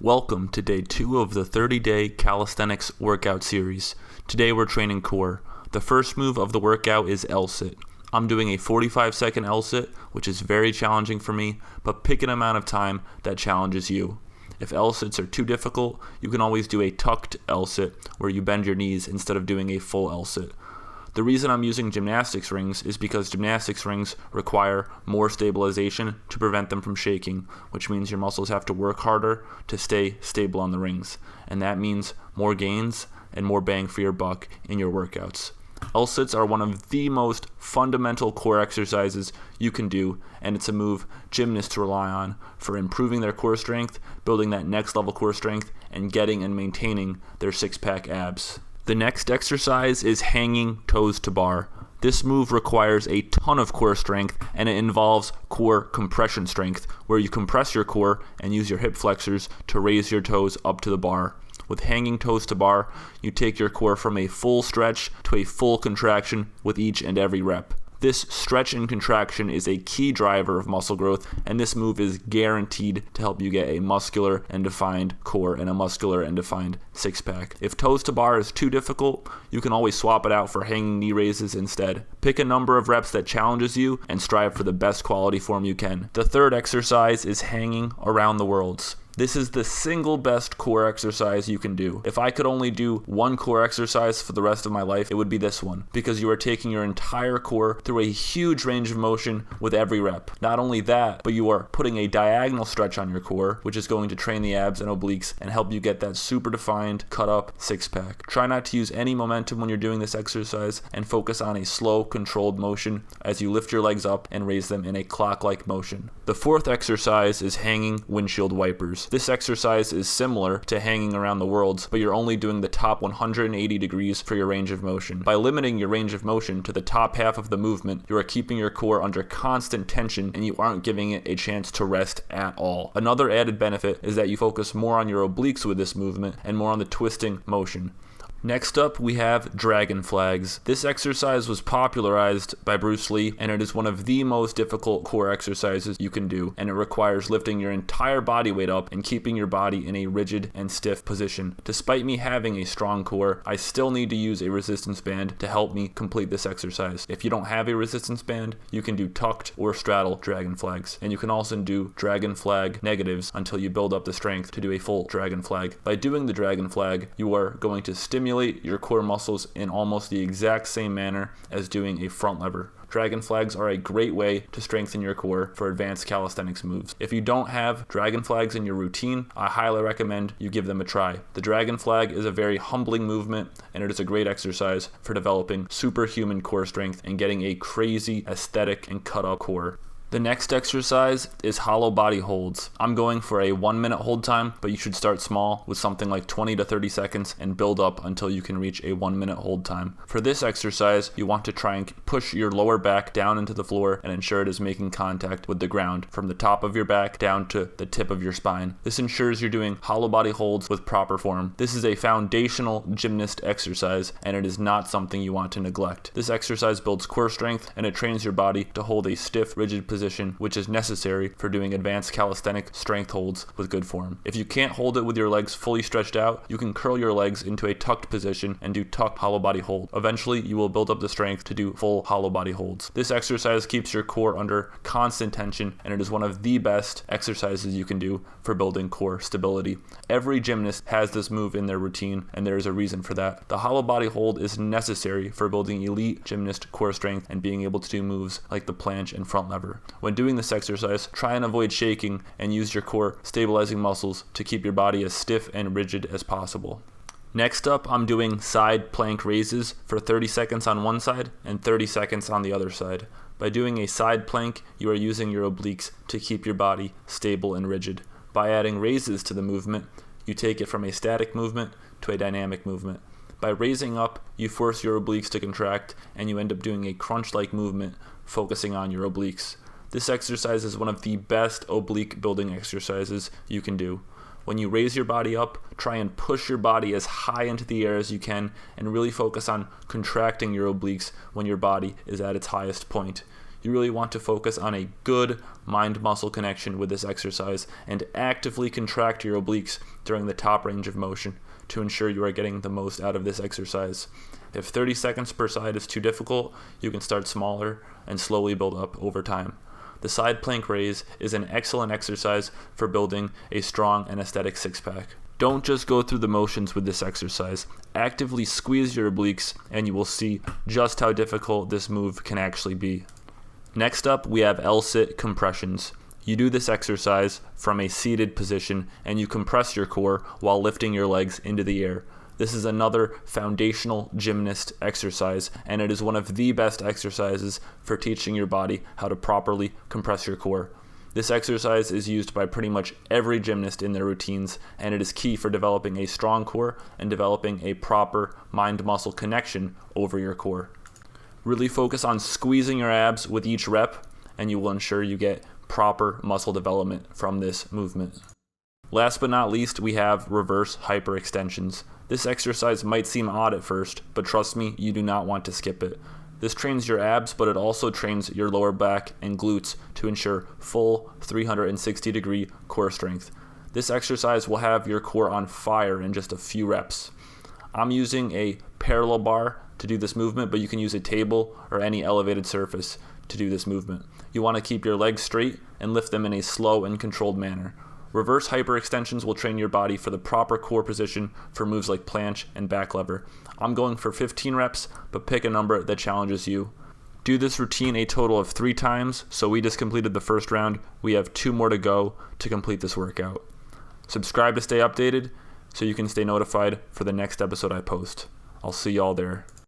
Welcome to day 2 of the 30-day calisthenics workout series. Today we're training core. The first move of the workout is L-sit. I'm doing a 45-second L-sit, which is very challenging for me, but pick an amount of time that challenges you. If L-sits are too difficult, you can always do a tucked L-sit, where you bend your knees instead of doing a full L-sit. The reason I'm using gymnastics rings is because gymnastics rings require more stabilization to prevent them from shaking, which means your muscles have to work harder to stay stable on the rings, and that means more gains and more bang for your buck in your workouts. L-sits are one of the most fundamental core exercises you can do, and it's a move gymnasts rely on for improving their core strength, building that next level core strength, and getting and maintaining their six-pack abs. The next exercise is hanging toes to bar. This move requires a ton of core strength, and it involves core compression strength, where you compress your core and use your hip flexors to raise your toes up to the bar. With hanging toes to bar, you take your core from a full stretch to a full contraction with each and every rep. This stretch and contraction is a key driver of muscle growth, and this move is guaranteed to help you get a muscular and defined core and a muscular and defined six-pack. If toes to bar is too difficult, you can always swap it out for hanging knee raises instead. Pick a number of reps that challenges you and strive for the best quality form you can. The third exercise is hanging around the worlds. This is the single best core exercise you can do. If I could only do one core exercise for the rest of my life, it would be this one, because you are taking your entire core through a huge range of motion with every rep. Not only that, but you are putting a diagonal stretch on your core, which is going to train the abs and obliques and help you get that super defined, cut up six-pack. Try not to use any momentum when you're doing this exercise and focus on a slow, controlled motion as you lift your legs up and raise them in a clock-like motion. The fourth exercise is hanging windshield wipers. This exercise is similar to hanging around the worlds, but you're only doing the top 180 degrees for your range of motion. By limiting your range of motion to the top half of the movement, you are keeping your core under constant tension and you aren't giving it a chance to rest at all. Another added benefit is that you focus more on your obliques with this movement and more on the twisting motion. Next up, we have dragon flags. This exercise was popularized by Bruce Lee, and it is one of the most difficult core exercises you can do, and it requires lifting your entire body weight up and keeping your body in a rigid and stiff position. Despite me having a strong core, I still need to use a resistance band to help me complete this exercise. If you don't have a resistance band, you can do tucked or straddle dragon flags, and you can also do dragon flag negatives until you build up the strength to do a full dragon flag. By doing the dragon flag, you are going to stimulate your core muscles in almost the exact same manner as doing a front lever. Dragon flags are a great way to strengthen your core for advanced calisthenics moves. If you don't have dragon flags in your routine, I highly recommend you give them a try. The dragon flag is a very humbling movement, and it is a great exercise for developing superhuman core strength and getting a crazy aesthetic and cut up core. The next exercise is hollow body holds. I'm going for a 1-minute hold time, but you should start small with something like 20 to 30 seconds and build up until you can reach a 1-minute hold time. For this exercise, you want to try and push your lower back down into the floor and ensure it is making contact with the ground from the top of your back down to the tip of your spine. This ensures you're doing hollow body holds with proper form. This is a foundational gymnast exercise, and it is not something you want to neglect. This exercise builds core strength, and it trains your body to hold a stiff, rigid position, which is necessary for doing advanced calisthenic strength holds with good form. If you can't hold it with your legs fully stretched out, you can curl your legs into a tucked position and do tucked hollow body hold. Eventually, you will build up the strength to do full hollow body holds. This exercise keeps your core under constant tension, and it is one of the best exercises you can do for building core stability. Every gymnast has this move in their routine, and there is a reason for that. The hollow body hold is necessary for building elite gymnast core strength and being able to do moves like the planche and front lever. When doing this exercise, try and avoid shaking and use your core stabilizing muscles to keep your body as stiff and rigid as possible. Next up, I'm doing side plank raises for 30 seconds on one side and 30 seconds on the other side. By doing a side plank, you are using your obliques to keep your body stable and rigid. By adding raises to the movement, you take it from a static movement to a dynamic movement. By raising up, you force your obliques to contract, and you end up doing a crunch-like movement, focusing on your obliques. This exercise is one of the best oblique building exercises you can do. When you raise your body up, try and push your body as high into the air as you can and really focus on contracting your obliques when your body is at its highest point. You really want to focus on a good mind-muscle connection with this exercise and actively contract your obliques during the top range of motion to ensure you are getting the most out of this exercise. If 30 seconds per side is too difficult, you can start smaller and slowly build up over time. The side plank raise is an excellent exercise for building a strong and aesthetic six-pack. Don't just go through the motions with this exercise. Actively squeeze your obliques and you will see just how difficult this move can actually be. Next up, we have L-sit compressions. You do this exercise from a seated position and you compress your core while lifting your legs into the air. This is another foundational gymnast exercise, and it is one of the best exercises for teaching your body how to properly compress your core. This exercise is used by pretty much every gymnast in their routines, and it is key for developing a strong core and developing a proper mind-muscle connection over your core. Really focus on squeezing your abs with each rep, and you will ensure you get proper muscle development from this movement. Last but not least, we have reverse hyperextensions. This exercise might seem odd at first, but trust me, you do not want to skip it. This trains your abs, but it also trains your lower back and glutes to ensure full 360-degree core strength. This exercise will have your core on fire in just a few reps. I'm using a parallel bar to do this movement, but you can use a table or any elevated surface to do this movement. You want to keep your legs straight and lift them in a slow and controlled manner. Reverse hyperextensions will train your body for the proper core position for moves like planche and back lever. I'm going for 15 reps, but pick a number that challenges you. Do this routine a total of 3 times, so we just completed the first round. We have 2 more to go to complete this workout. Subscribe to stay updated so you can stay notified for the next episode I post. I'll see y'all there.